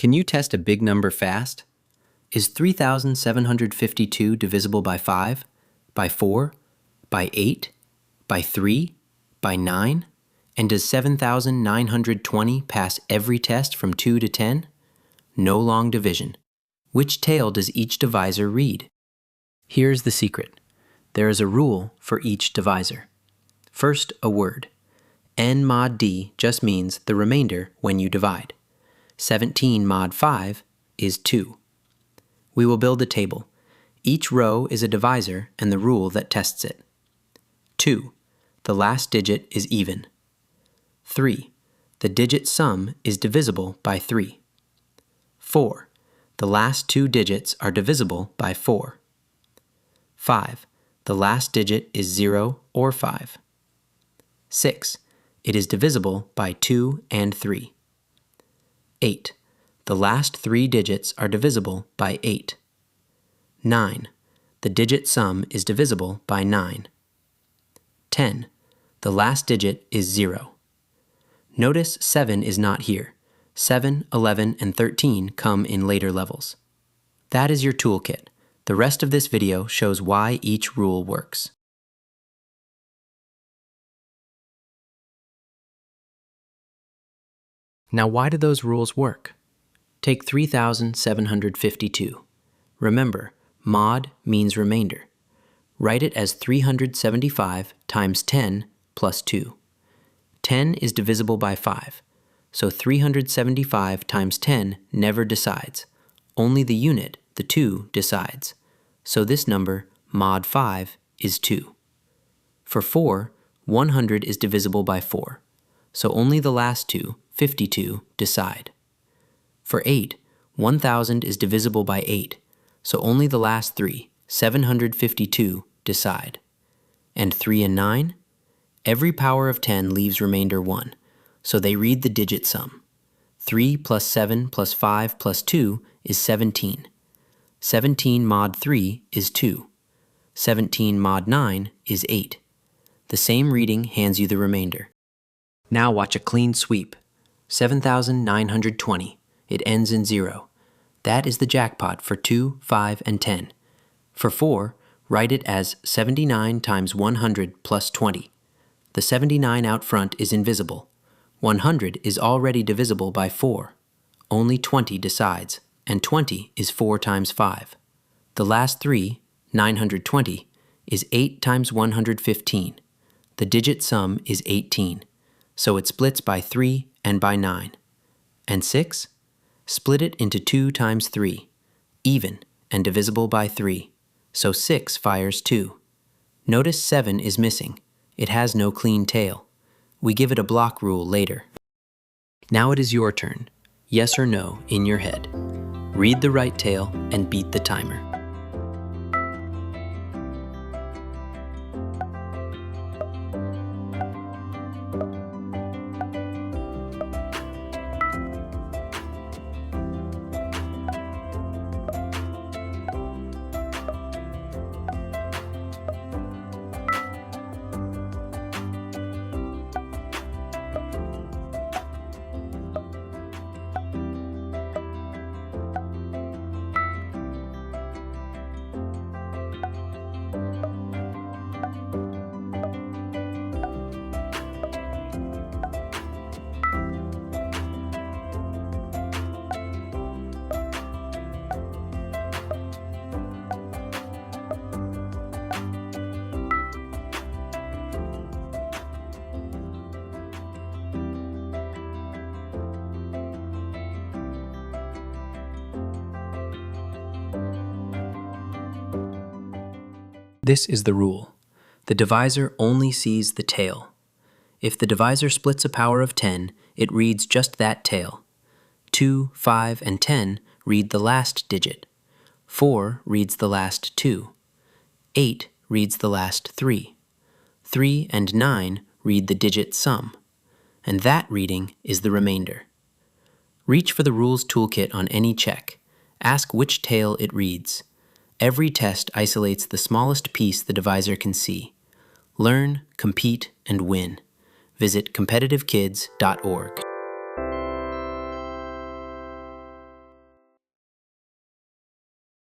Can you test a big number fast? Is 3,752 divisible by 5, by 4, by 8, by 3, by 9? And does 7,920 pass every test from 2 to 10? No long division. Which tail does each divisor read? Here's the secret. There is a rule for each divisor. First, a word. N mod D just means the remainder when you divide. 17 mod 5 is 2. We will build a table. Each row is a divisor and the rule that tests it. 2. The last digit is even. 3. The digit sum is divisible by 3. 4. The last 2 digits are divisible by 4. 5. The last digit is 0 or 5. 6. It is divisible by 2 and 3. 8. The last 3 digits are divisible by 8. 9. The digit sum is divisible by 9. 10. The last digit is 0. Notice 7 is not here. 7, 11, and 13 come in later levels. That is your toolkit. The rest of this video shows why each rule works. Now, why do those rules work? Take 3,752. Remember, mod means remainder. Write it as 375 times 10 plus 2. 10 is divisible by 5, so 375 times 10 never decides. Only the unit, the 2, decides. So this number, mod 5, is 2. For 4, 100 is divisible by 4, so only the last 2, 52, decide. For 8, 1,000 is divisible by 8, so only the last 3, 752, decide. And 3 and 9? Every power of 10 leaves remainder 1, so they read the digit sum. 3 plus 7 plus 5 plus 2 is 17. 17 mod 3 is 2. 17 mod 9 is 8. The same reading hands you the remainder. Now watch a clean sweep. 7,920. It ends in 0. That is the jackpot for 2, 5, and 10. For 4, write it as 79 times 100 plus 20. The 79 out front is invisible. 100 is already divisible by 4. Only 20 decides, and 20 is 4 times 5. The last 3, 920, is 8 times 115. The digit sum is 18, so it splits by 3 and by 9. And 6? Split it into 2 times 3, even and divisible by 3, so 6 fires 2. Notice 7 is missing. It has no clean tail. We give it a block rule later. Now it is your turn. Yes or no in your head. Read the right tail and beat the timer. This is the rule. The divisor only sees the tail. If the divisor splits a power of 10, it reads just that tail. 2, 5, and 10 read the last digit. 4 reads the last 2. 8 reads the last 3. 3 and 9 read the digit sum. And that reading is the remainder. Reach for the rules toolkit on any check. Ask which tail it reads. Every test isolates the smallest piece the divisor can see. Learn, compete, and win. Visit competitivekids.org.